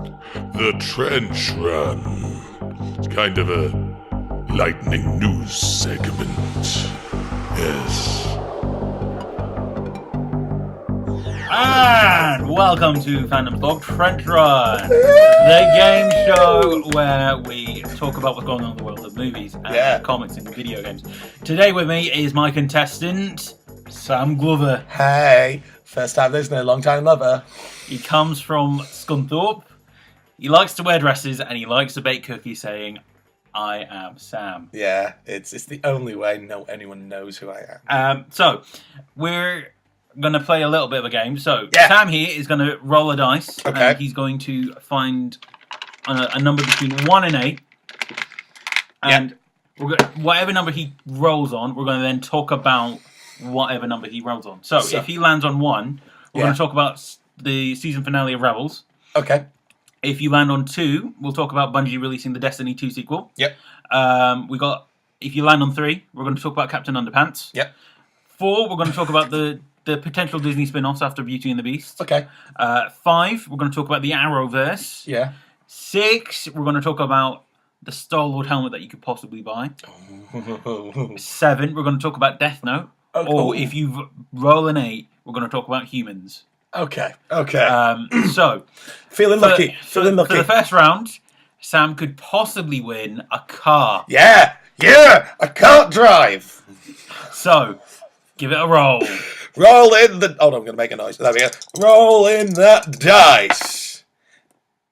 The Trench Run. It's kind of a lightning news segment. Yes. And welcome to Fandom's Blog Trench Run, the game show where we talk about what's going on in the world of movies and comics and video games. Today with me is my contestant, Sam Glover. Hey, first time listener, long time lover. He comes from Scunthorpe. He likes to wear dresses and he likes to bake cookies saying, I am Sam. Yeah, it's the only way anyone knows who I am. So, we're going to play a little bit of a game. So, Sam here is going to roll a dice. Okay. And he's going to find a number between 1 and 8. And whatever number he rolls on, we're going to then talk about whatever number he rolls on. So if he lands on 1, we're going to talk about the season finale of Rebels. Okay. If you land on 2, we'll talk about Bungie releasing the Destiny 2 sequel. Yep. If you land on 3, we're going to talk about Captain Underpants. Yep. 4, we're going to talk about the potential Disney spin-offs after Beauty and the Beast. Okay. 5, we're going to talk about the Arrowverse. Yeah. 6, we're going to talk about the Star Lord helmet that you could possibly buy. 7, we're going to talk about Death Note. Okay. Or if you roll an 8, we're going to talk about humans. Okay. So, feeling lucky. For the first round, Sam could possibly win a car. Yeah, I can't drive. So, give it a roll. Roll in the... Oh, no, I'm going to make a noise. There we go. Roll in that dice.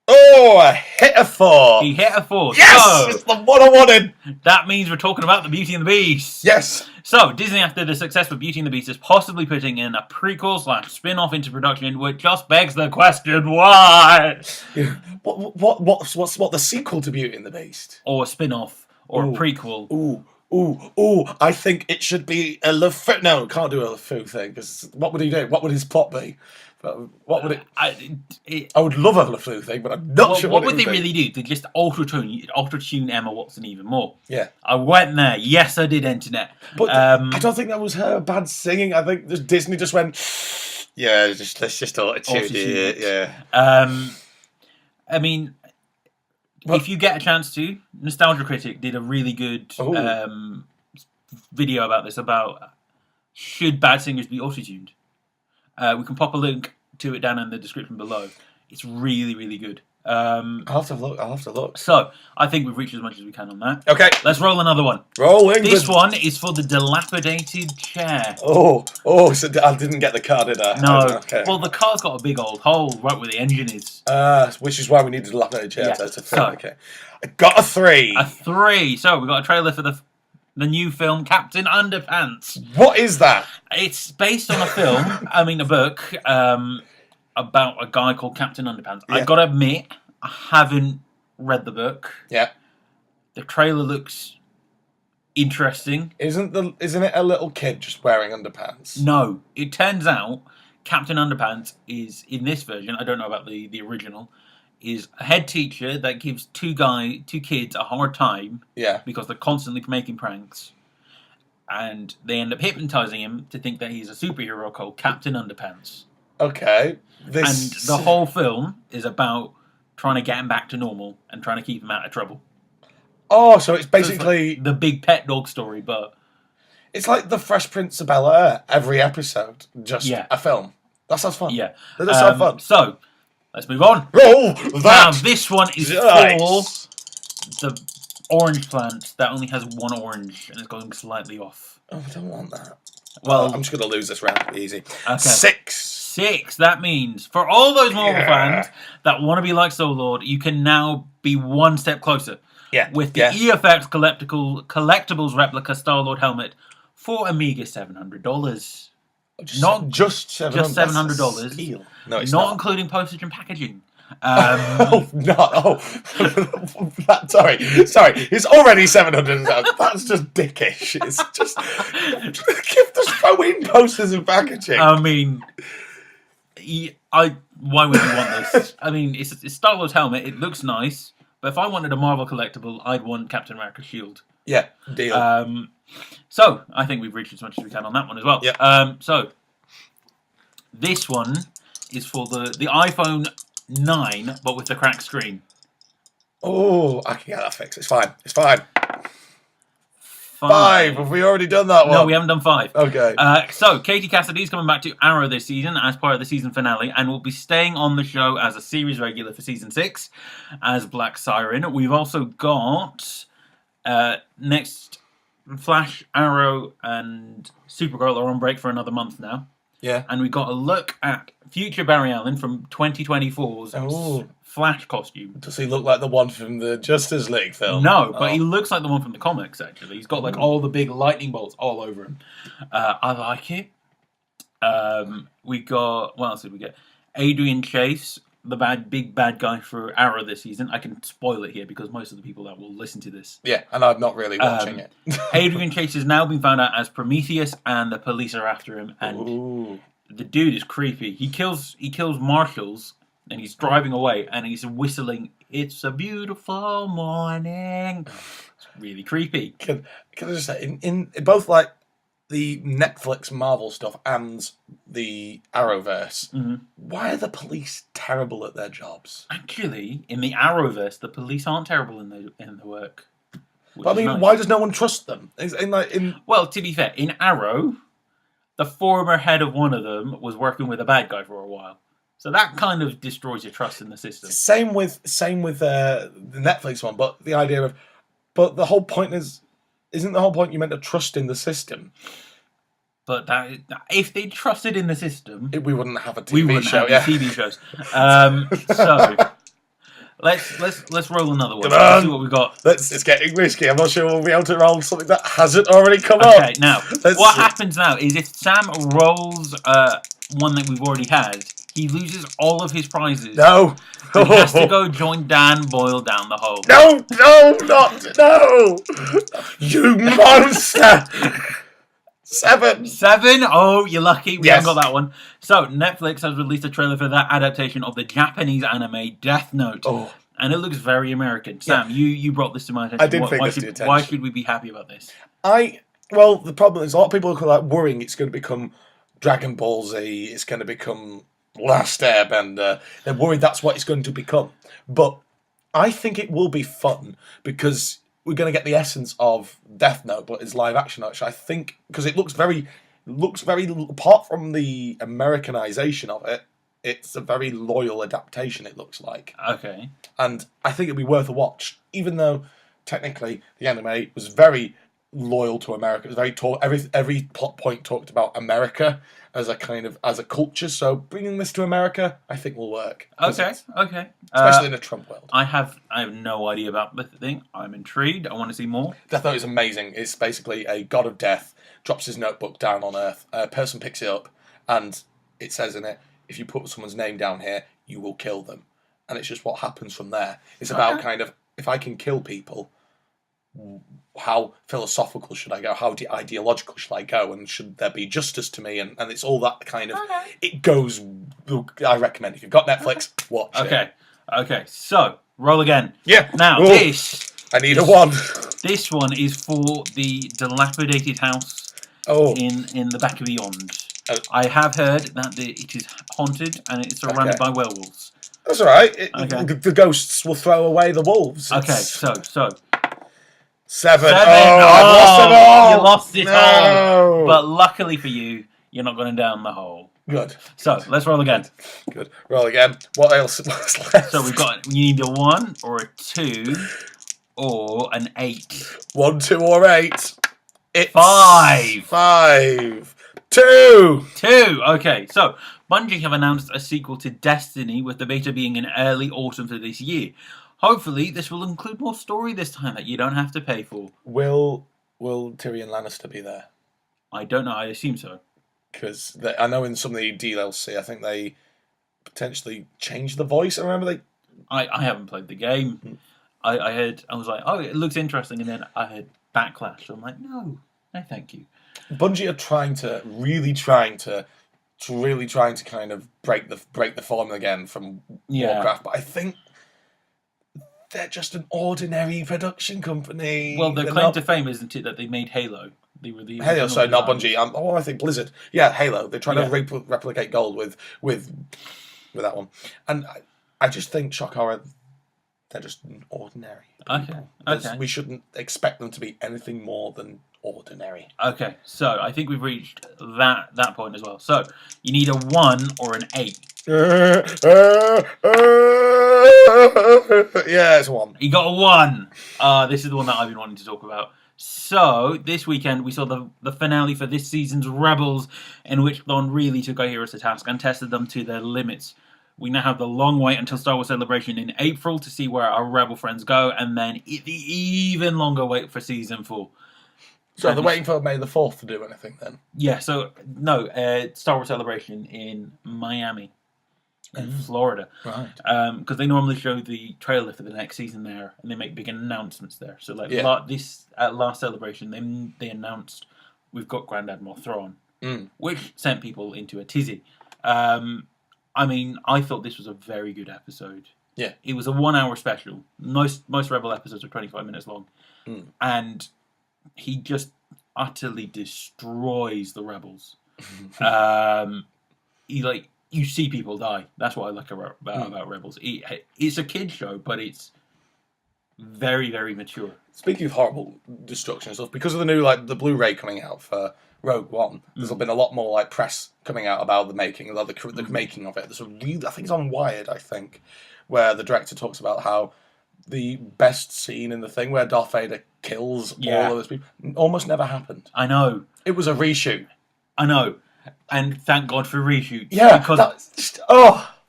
Oh, I hit a 4. He hit a 4. Yes, so, it's the one I wanted. That means we're talking about the Beauty and the Beast. Yes. So, Disney, after the success of Beauty and the Beast, is possibly putting in a prequel / spin-off into production, which just begs the question, why? Yeah. What's the sequel to Beauty and the Beast? Or a spin-off, or a prequel. Ooh, I think it should be a LeFou. No, can't do a LeFou thing, because what would he do? What would his plot be? What would it... I would love a LeFou thing, but I'm not sure what would they really do? They just auto-tune Emma Watson even more. Yeah. I went there. Yes, I did, internet. But I don't think that was her bad singing. I think Disney just went, let's just auto-tune it. Yeah. I mean, if you get a chance to, Nostalgia Critic did a really good video about this, about should bad singers be auto-tuned. We can pop a link to it down in the description below. It's really, really good. I'll have to look. So, I think we've reached as much as we can on that. Okay. Let's roll another one. Rolling. This one is for the dilapidated chair. So I didn't get the car, did I? No. Okay. Well, the car's got a big old hole right where the engine is. Which is why we need a dilapidated chair. Yeah. To film. Okay. I got a 3. A 3. So, we've got a trailer for the new film Captain Underpants. What is that? It's based on a book, about a guy called Captain Underpants. Yeah. I gotta admit, I haven't read the book. Yeah. The trailer looks interesting. Isn't it a little kid just wearing underpants? No. It turns out Captain Underpants is, in this version, I don't know about the original, is a head teacher that gives two kids a hard time because they're constantly making pranks. And they end up hypnotizing him to think that he's a superhero called Captain Underpants. Okay. And the whole film is about trying to get him back to normal and trying to keep him out of trouble. Oh, so it's basically... It's like the big pet dog story, but... It's like the Fresh Prince of Bel-Air, every episode, just a film. That sounds fun. Yeah. That does sound fun. So, let's move on. Roll that! Now, this one is for the orange plant that only has one orange and is going slightly off. Oh, I don't want that. Well, I'm just going to lose this round. Easy. Okay. 6. That means, for all those Marvel fans that want to be like Star Lord, you can now be one step closer. Yeah. With the EFX collectibles replica Star Lord helmet for a meager $700. Not just $700. Just $700. No, it's not including postage and packaging. Sorry. It's already $700. That's just dickish. It's just just throw in posters and packaging. I mean, why would you want this? I mean, it's Star Lord's helmet. It looks nice, but if I wanted a Marvel collectible, I'd want Captain America's shield. Yeah, deal. So I think we've reached as much as we can on that one as well. Yeah. So this one is for the iPhone 9, but with the cracked screen. Oh, I can get that fixed. It's fine. It's fine. 5. Have we already done that one? No, we haven't done 5. Okay. So, Katie Cassidy's coming back to Arrow this season as part of the season finale and will be staying on the show as a series regular for season 6 as Black Siren. We've also got next Flash, Arrow, and Supergirl are on break for another month now. Yeah. And we got a look at future Barry Allen from 2024's Flash costume. Does he look like the one from the Justice League film? No, but he looks like the one from the comics, actually. He's got like all the big lightning bolts all over him. I like it. We got, what else did we get? Adrian Chase, the big bad guy for Arrow this season. I can spoil it here because most of the people that will listen to this. Yeah, and I'm not really watching it. Adrian Chase has now been found out as Prometheus, and the police are after him. And the dude is creepy. He kills marshals, and he's driving away, and he's whistling, "It's a beautiful morning." It's really creepy. Can I just say, in both like the Netflix Marvel stuff and the Arrowverse, why are the police terrible at their jobs? Actually, in the Arrowverse, the police aren't terrible in the work. But I mean, nice. Why does no one trust them? Well, to be fair, in Arrow, the former head of one of them was working with a bad guy for a while. So that kind of destroys your trust in the system. Same with the Netflix one, but the idea of, but the whole point isn't the whole point you meant to trust in the system? But if they trusted in the system, we wouldn't have a TV we wouldn't show. Have TV shows. So let's roll another one. Let's see what we got. It's getting risky. I'm not sure we'll be able to roll something that hasn't already come up. Okay, now what happens now is if Sam rolls one that we've already had, he loses all of his prizes. No. He has to go join Dan Boyle down the hole. No, no. You monster. 7. Oh, you're lucky. We haven't got that one. So, Netflix has released a trailer for that adaptation of the Japanese anime Death Note. Oh. And it looks very American. Sam, you brought this to my attention. I did bring this to your attention. Why should we be happy about this? Well, the problem is a lot of people are like worrying it's going to become Dragon Ball Z, it's going to become Last Airbender. They're worried that's what it's going to become. But I think it will be fun because we're going to get the essence of Death Note, but it's live action. Actually, I think because it looks very. Apart from the Americanization of it, it's a very loyal adaptation. It looks like. Okay. And I think it'd be worth a watch, even though technically the anime was very loyal to America. It was very every plot point talked about America as a culture. So bringing this to America, I think will work. Okay. Especially in a Trump world. I have no idea about the thing. I'm intrigued. I want to see more. Death Note is amazing. It's basically a god of death drops his notebook down on Earth. A person picks it up, and it says in it, "If you put someone's name down here, you will kill them." And it's just what happens from there. It's about if I can kill people, how philosophical should I go? How ideological should I go? And should there be justice to me? And it's all that kind of... It goes... I recommend, if you've got Netflix, watch it. Okay, so, roll again. Yeah. Now, I need a 1. This one is for the dilapidated house in the back of Beyond. I have heard that it is haunted and it's surrounded by werewolves. That's all right. The ghosts will throw away the wolves. Okay, so 7. Oh, I've lost it all. You lost it all. But luckily for you, you're not going down the hole. Good. So let's roll again. Good. Roll again. What else? What's left? So you need a 1 or a 2 or an 8. 1, 2, or 8. It's 5. 5. 2. Okay, so Bungie have announced a sequel to Destiny, with the beta being in early autumn for this year. Hopefully, this will include more story this time that you don't have to pay for. Will Tyrion Lannister be there? I don't know. I assume so. Because I know in some of the DLC, I think they potentially changed the voice. I remember I haven't played the game. I was like, oh, it looks interesting, and then I had backlash. So I'm like, no, thank you. Bungie are really trying to kind of break the formula again from Warcraft, but I think they're just an ordinary production company. Well, their claim to fame isn't it that they made Halo? They were the Halo, sorry, not Bungie. I think Blizzard. Yeah, Halo. They're trying to replicate gold with that one, and I just think shock horror, they're just ordinary people. Okay. We shouldn't expect them to be anything more than ordinary. Okay, so I think we've reached that point as well. So you need a 1 or an 8. Yeah, it's 1. You got a 1. This is the one that I've been wanting to talk about. So this weekend we saw the finale for this season's Rebels, in which Thrawn really took our heroes to task and tested them to their limits. We now have the long wait until Star Wars Celebration in April to see where our Rebel friends go, and then the even longer wait for Season 4. So they're waiting for May the 4th to do anything then? Yeah, so, no, Star Wars Celebration in Miami, in Florida. Right. Because they normally show the trailer for the next season there, and they make big announcements there. So, like, at last Celebration, they announced, we've got Grand Admiral Thrawn, which sent people into a tizzy. I mean, I thought this was a very good episode. Yeah. It was a 1 hour special. Most Rebel episodes are 25 minutes long. And he just utterly destroys the Rebels. You see people die. That's what I like about Rebels. It's a kid's show, but it's very, very mature. Speaking of horrible destruction and stuff, because of the new the Blu-ray coming out for Rogue One, there's been a lot more press coming out about the making, the making of it. There's I think it's on Wired, I think, where the director talks about how the best scene in the thing where Darth Vader kills all of those people almost never happened. I know. It was a reshoot. I know. And thank God for reshoots. Yeah, because that's just,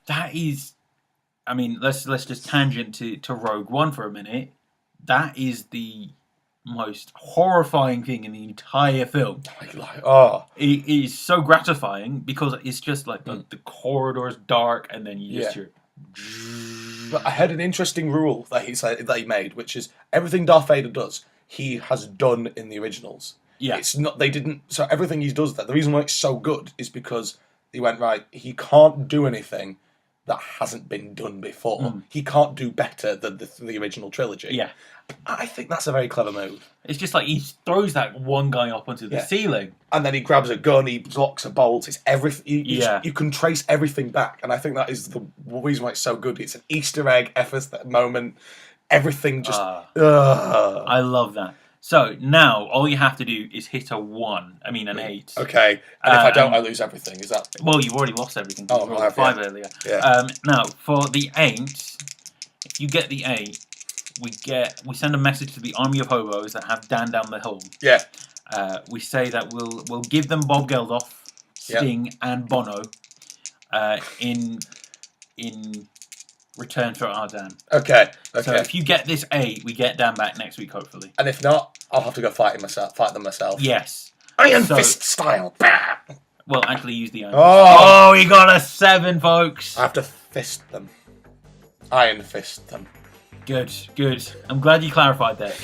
that is... I mean, let's just tangent to Rogue One for a minute. That is the most horrifying thing in the entire film. It is so gratifying because it's just like the corridor's dark and then you just hear... But I heard an interesting rule that he made, which is everything Darth Vader does, he has done in the originals. Yeah. It's not, they didn't, so everything he does the reason why it's so good is because he went, right, he can't do anything that hasn't been done before. He can't do better than the original trilogy. Yeah. I think that's a very clever move. It's just like he throws that one guy up onto the ceiling. And then he grabs a gun, he blocks a bolt, it's everything. You can trace everything back. And I think that is the reason why it's so good. It's an Easter egg, that moment. Everything just... I love that. So now all you have to do is hit an 8. Okay. And if I don't, I lose everything. Is that... Well, you've already lost everything. Oh, you rolled 5 earlier. Yeah. Now, for the 8, if you get the 8, we send a message to the army of hobos that have Dan down the hill. Yeah. We say that we'll give them Bob Geldof, Sting, and Bono in return for our Dan. Okay. So if you get this 8, we get Dan back next week, hopefully. And if not, I'll have to go fight them myself. Yes. Iron Fist style. Well, actually use the iron. Oh, he got a 7, folks. I have to fist them. Iron Fist them. Good. I'm glad you clarified that.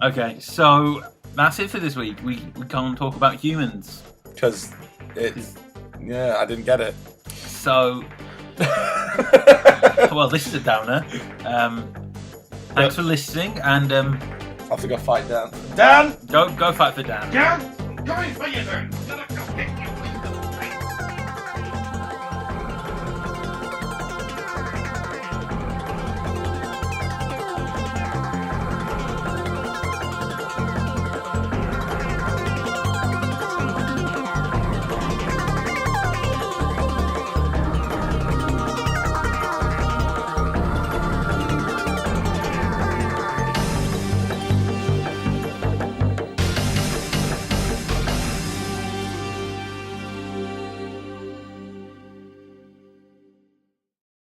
Okay, so that's it for this week. We can't talk about humans. Because it's... Yeah, I didn't get it. So... well, this is a downer. Thanks for listening, and... I'll have to go fight Dan. Dan! Go fight for Dan. Dan, going for you then.